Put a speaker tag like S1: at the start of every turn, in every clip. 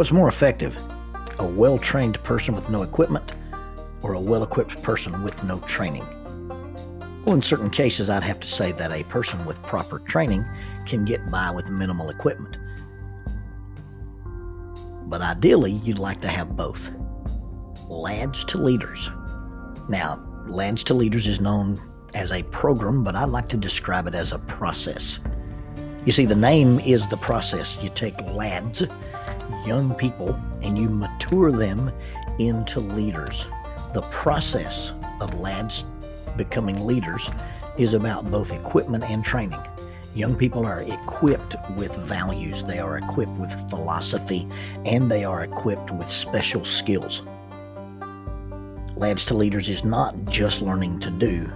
S1: What's more effective, a well-trained person with no equipment or a well-equipped person with no training? Well, in certain cases, I'd have to say that a person with proper training can get by with minimal equipment. But ideally, you'd like to have both. Lads to Leaders. Now, Lads to Leaders is known as a program, but I like to describe it as a process. You see, the name is the process. You take lads, young people, and you mature them into leaders. The process of lads becoming leaders is about both equipment and training. Young people are equipped with values, they are equipped with philosophy, and they are equipped with special skills. Lads to Leaders is not just learning to do,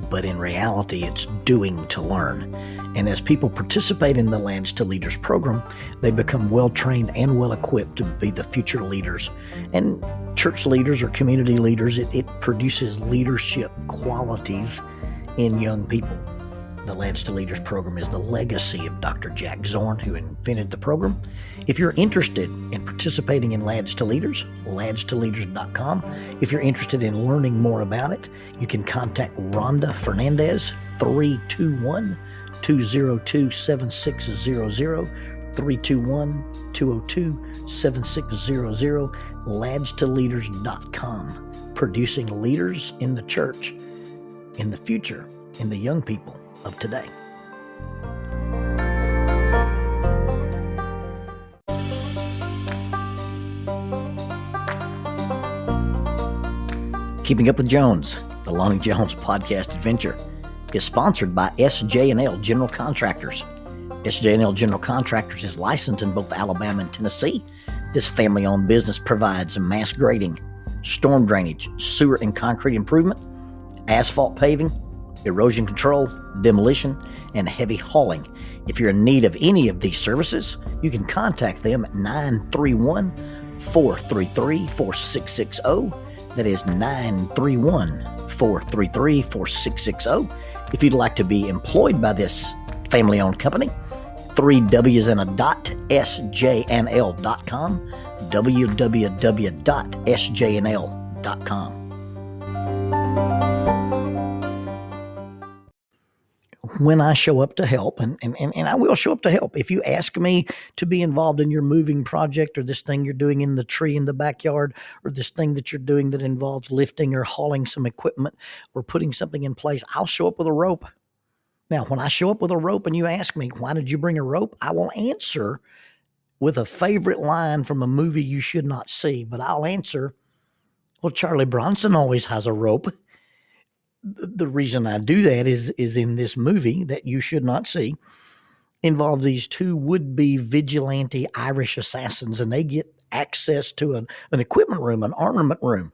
S1: but in reality it's doing to learn. And as people participate in the Lads to Leaders program, they become well-trained and well-equipped to be the future leaders. And church leaders or community leaders, it produces leadership qualities in young people. The Lads to Leaders program is the legacy of Dr. Jack Zorn, who invented the program. If you're interested in participating in Lads to Leaders, ladstoleaders.com. If you're interested in learning more about it, you can contact Rhonda Fernandez, 321-202-7600, 321-202-7600, ladstoleaders.com, producing leaders in the church, in the future, in the young people of today. Keeping Up with Jones, the Lonnie Jones podcast adventure, is sponsored by SJ&L General Contractors. SJ&L General Contractors is licensed in both Alabama and Tennessee. This family-owned business provides mass grading, storm drainage, sewer and concrete improvement, asphalt paving, erosion control, demolition, and heavy hauling. If you're in need of any of these services, you can contact them at 931-433-4660. That is 931-433-4660. If you'd like to be employed by this family-owned company, 3 W's and a dot, sjnl.com, www.sjnl.com. When I show up to help, and I will show up to help. If you ask me to be involved in your moving project or this thing you're doing in the tree in the backyard or this thing that you're doing that involves lifting or hauling some equipment or putting something in place, I'll show up with a rope. Now, when I show up with a rope and you ask me, why did you bring a rope? I will answer with a favorite line from a movie you should not see, but I'll answer, well, Charlie Bronson always has a rope. The reason I do that is in this movie that you should not see, involves these two would-be vigilante Irish assassins, and they get access to an equipment room, an armament room.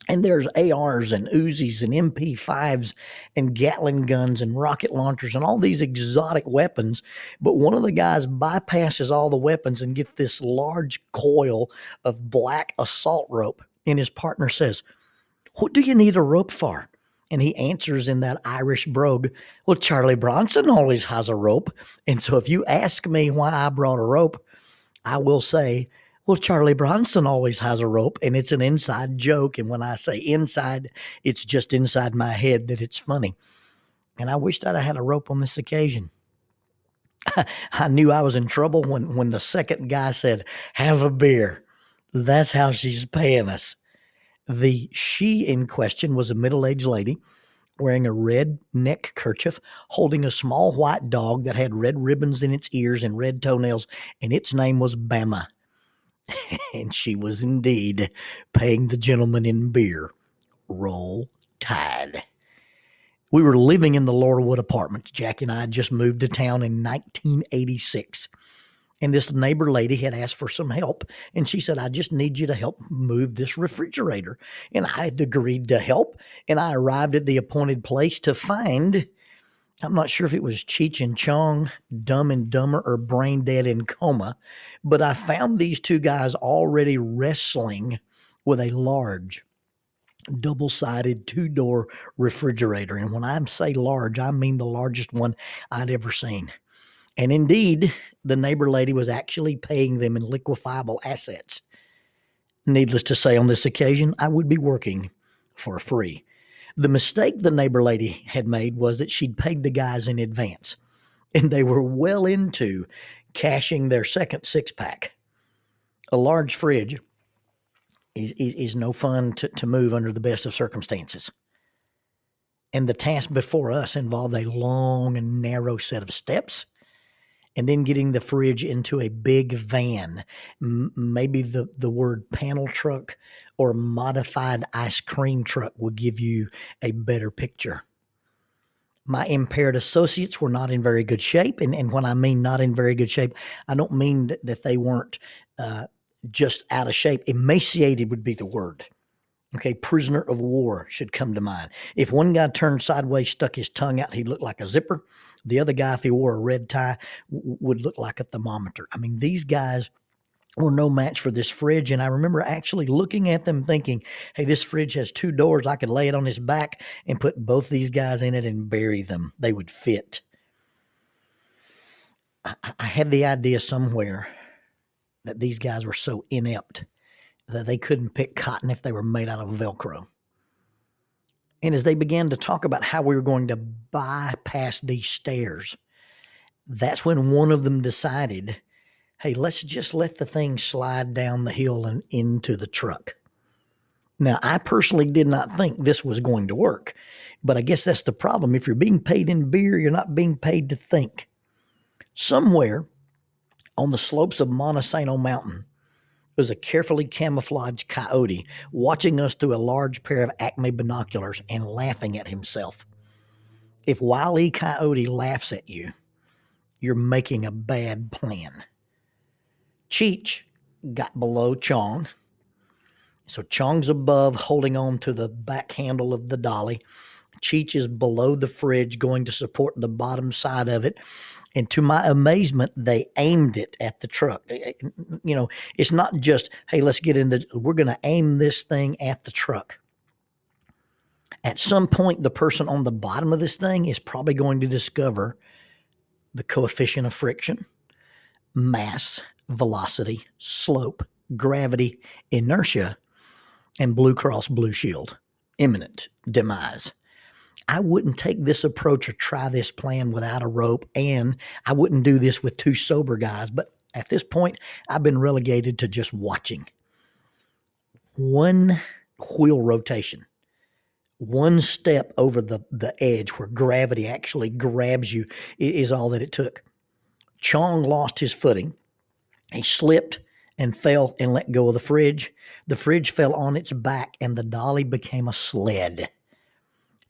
S1: And there's ARs and Uzis and MP5s and Gatling guns and rocket launchers and all these exotic weapons. But one of the guys bypasses all the weapons and gets this large coil of black assault rope. And his partner says, "What do you need a rope for?" And he answers in that Irish brogue, "Well, Charlie Bronson always has a rope." And so if you ask me why I brought a rope, I will say, well, Charlie Bronson always has a rope, and it's an inside joke. And when I say inside, it's just inside my head that it's funny. And I wished I'd had a rope on this occasion. I knew I was in trouble when the second guy said, "Have a beer. That's how she's paying us." The she in question was a middle-aged lady wearing a red neck kerchief, holding a small white dog that had red ribbons in its ears and red toenails, and its name was Bama. And she was indeed paying the gentleman in beer. Roll Tide. We were living in the Laurelwood apartments. Jackie and I had just moved to town in 1986. And this neighbor lady had asked for some help. And she said, "I just need you to help move this refrigerator." And I had agreed to help. And I arrived at the appointed place to find, I'm not sure if it was Cheech and Chong, Dumb and Dumber, or Brain Dead in Coma, but I found these two guys already wrestling with a large, double-sided, two-door refrigerator. And when I say large, I mean the largest one I'd ever seen. And indeed, the neighbor lady was actually paying them in liquefiable assets. Needless to say, on this occasion, I would be working for free. The mistake the neighbor lady had made was that she'd paid the guys in advance, and they were well into cashing their second six-pack. A large fridge is no fun to move under the best of circumstances. And the task before us involved a long and narrow set of steps, and then getting the fridge into a big van, maybe the word panel truck or modified ice cream truck would give you a better picture. My impaired associates were not in very good shape. And when I mean not in very good shape, I don't mean that they weren't just out of shape. Emaciated would be the word. Okay, prisoner of war should come to mind. If one guy turned sideways, stuck his tongue out, he'd look like a zipper. The other guy, if he wore a red tie, would look like a thermometer. I mean, these guys were no match for this fridge. And I remember actually looking at them thinking, hey, this fridge has two doors. I could lay it on his back and put both these guys in it and bury them. They would fit. I had the idea somewhere that these guys were so inept that they couldn't pick cotton if they were made out of Velcro. And as they began to talk about how we were going to bypass these stairs, that's when one of them decided, hey, let's just let the thing slide down the hill and into the truck. Now, I personally did not think this was going to work, but I guess that's the problem. If you're being paid in beer, you're not being paid to think. Somewhere on the slopes of Montesano Mountain, was a carefully camouflaged coyote watching us through a large pair of Acme binoculars and laughing at himself. If Wile E. Coyote laughs at you, you're making a bad plan. Cheech got below Chong. So Chong's above, holding on to the back handle of the dolly. Cheech is below the fridge, going to support the bottom side of it. And to my amazement, they aimed it at the truck. You know, it's not just, hey, let's get in we're going to aim this thing at the truck. At some point, the person on the bottom of this thing is probably going to discover the coefficient of friction, mass, velocity, slope, gravity, inertia, and Blue Cross Blue Shield, imminent demise. I wouldn't take this approach or try this plan without a rope, and I wouldn't do this with two sober guys. But at this point, I've been relegated to just watching. One wheel rotation, one step over the edge where gravity actually grabs you is all that it took. Chong lost his footing. He slipped and fell and let go of the fridge. The fridge fell on its back, and the dolly became a sled.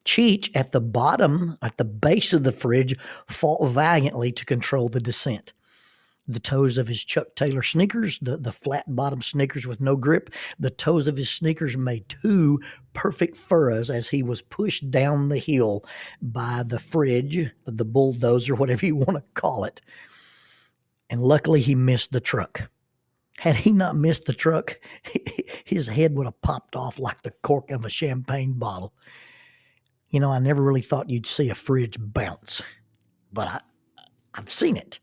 S1: Cheech, at the bottom, at the base of the fridge, fought valiantly to control the descent. The toes of his Chuck Taylor sneakers, the flat-bottom sneakers with no grip, the toes of his sneakers made two perfect furrows as he was pushed down the hill by the fridge, the bulldozer, whatever you want to call it. And luckily, he missed the truck. Had he not missed the truck, his head would have popped off like the cork of a champagne bottle. You know, I never really thought you'd see a fridge bounce, but I've seen it.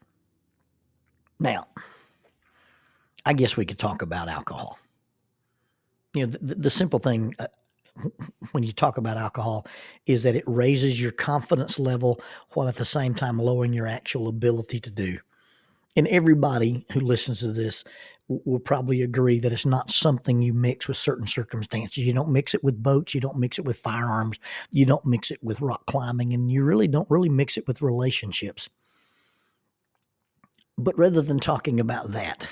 S1: Now, I guess we could talk about alcohol. You know, the simple thing when you talk about alcohol is that it raises your confidence level while at the same time lowering your actual ability to do. And everybody who listens to this will probably agree that it's not something you mix with certain circumstances. You don't mix it with boats. You don't mix it with firearms. You don't mix it with rock climbing. And you really don't mix it with relationships. But rather than talking about that,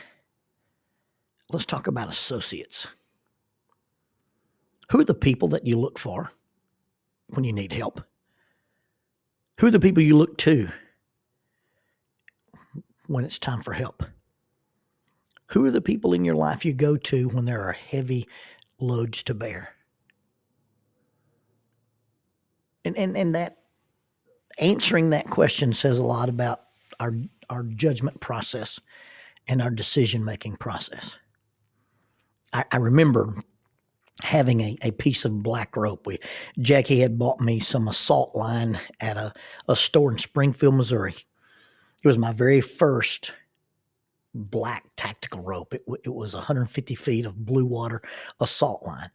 S1: let's talk about associates. Who are the people that you look for when you need help? Who are the people you look to when it's time for help? Who are the people in your life you go to when there are heavy loads to bear? And that answering that question says a lot about our judgment process and our decision-making process. I remember having a piece of black rope. Jackie had bought me some assault line at a store in Springfield, Missouri. It was my very first black tactical rope. It was 150 feet of blue water assault line.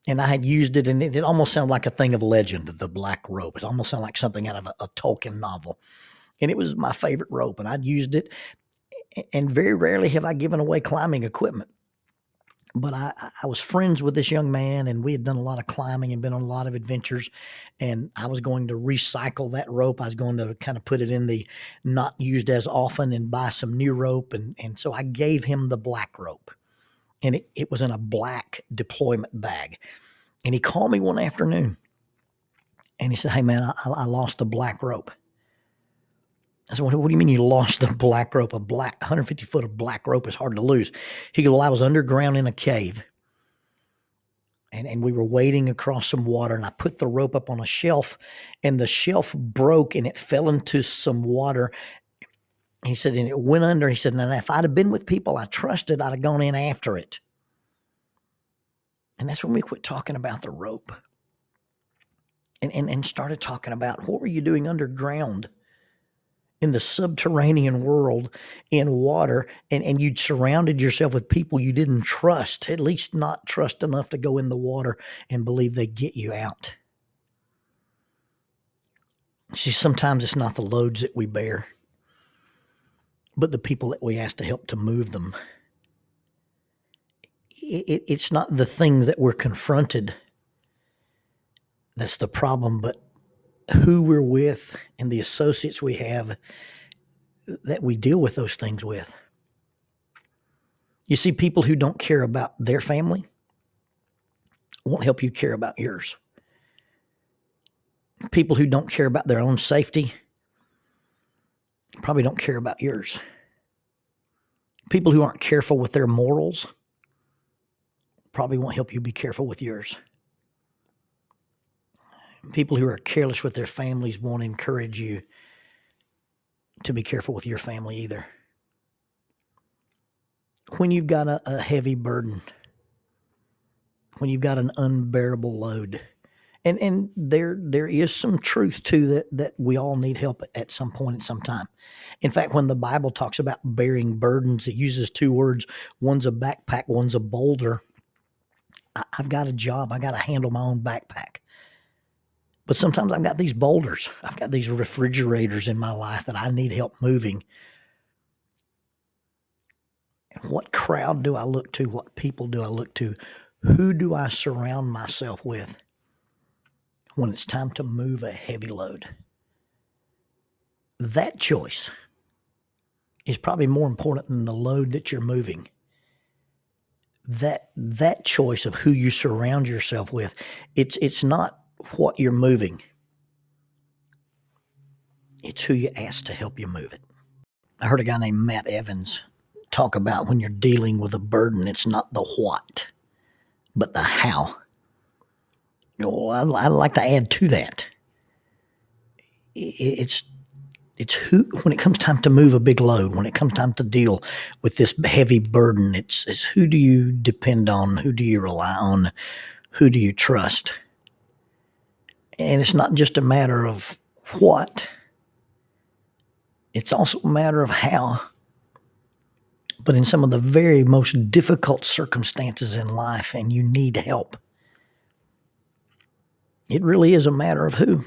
S1: And I had used it, and it almost sounded like a thing of legend, the black rope. It almost sounded like something out of a Tolkien novel. And it was my favorite rope, and I'd used it. And very rarely have I given away climbing equipment. But I was friends with this young man, and we had done a lot of climbing and been on a lot of adventures. And I was going to recycle that rope. I was going to kind of put it in the not used as often and buy some new rope. And so I gave him the black rope. And it was in a black deployment bag. And he called me one afternoon, and he said, "Hey, man, I lost the black rope." I said, "What do you mean you lost the black rope? 150 foot of black rope is hard to lose." He goes, "Well, I was underground in a cave, and we were wading across some water, and I put the rope up on a shelf, and the shelf broke, and it fell into some water." He said, "And it went under." He said, "And if I'd have been with people I trusted, I'd have gone in after it." And that's when we quit talking about the rope and started talking about, what were you doing underground in the subterranean world in water, and you'd surrounded yourself with people you didn't trust, at least not trust enough to go in the water and believe they'd get you out. See, sometimes it's not the loads that we bear, but the people that we ask to help to move them. It's not the things that we're confronted that's the problem, but who we're with and the associates we have that we deal with those things with. You see, people who don't care about their family won't help you care about yours. People who don't care about their own safety probably don't care about yours. People who aren't careful with their morals probably won't help you be careful with yours. People who are careless with their families won't encourage you to be careful with your family either. When you've got a heavy burden, when you've got an unbearable load, and there is some truth to that we all need help at some point at some time. In fact, when the Bible talks about bearing burdens, it uses two words. One's a backpack, one's a boulder. I've got a job. I got to handle my own backpack. But sometimes I've got these boulders. I've got these refrigerators in my life that I need help moving. And what crowd do I look to? What people do I look to? Who do I surround myself with when it's time to move a heavy load? That choice is probably more important than the load that you're moving. That choice of who you surround yourself with, it's not what you're moving. It's who you ask to help you move it. I heard a guy named Matt Evans talk about when you're dealing with a burden, it's not the what, but the how. I'd like to add to that. It's who, when it comes time to move a big load, when it comes time to deal with this heavy burden, it's who do you depend on? Who do you rely on? Who do you trust? And it's not just a matter of what, it's also a matter of how. But in some of the very most difficult circumstances in life, and you need help, it really is a matter of who.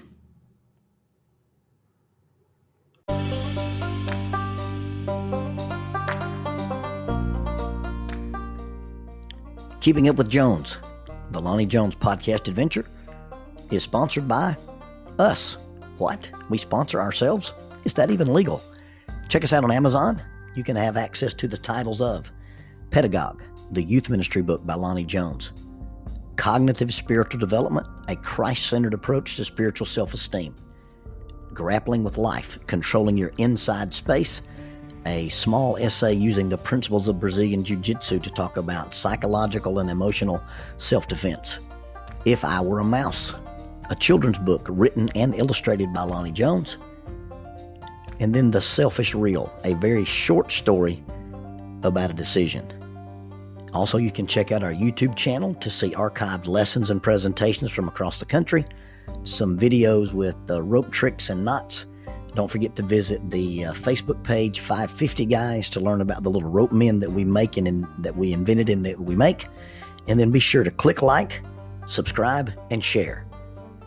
S1: Keeping Up with Jones, the Lonnie Jones podcast adventure, is sponsored by us. What? We sponsor ourselves? Is that even legal? Check us out on Amazon. You can have access to the titles of Pedagogue, the youth ministry book by Lonnie Jones; Cognitive Spiritual Development, a Christ-centered approach to spiritual self-esteem; Grappling with Life, Controlling Your Inside Space, a small essay using the principles of Brazilian Jiu-Jitsu to talk about psychological and emotional self-defense; If I Were a Mouse, a children's book written and illustrated by Lonnie Jones; and then The Selfish Reel, a very short story about a decision. Also, you can check out our YouTube channel to see archived lessons and presentations from across the country, some videos with rope tricks and knots, Don't forget to visit the Facebook page 550 Guys to learn about the little rope men that we make and that we invented and that we make. And then be sure to click like, subscribe, and share.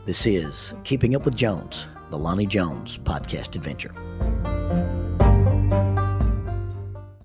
S1: This is Keeping Up with Jones, the Lonnie Jones podcast adventure.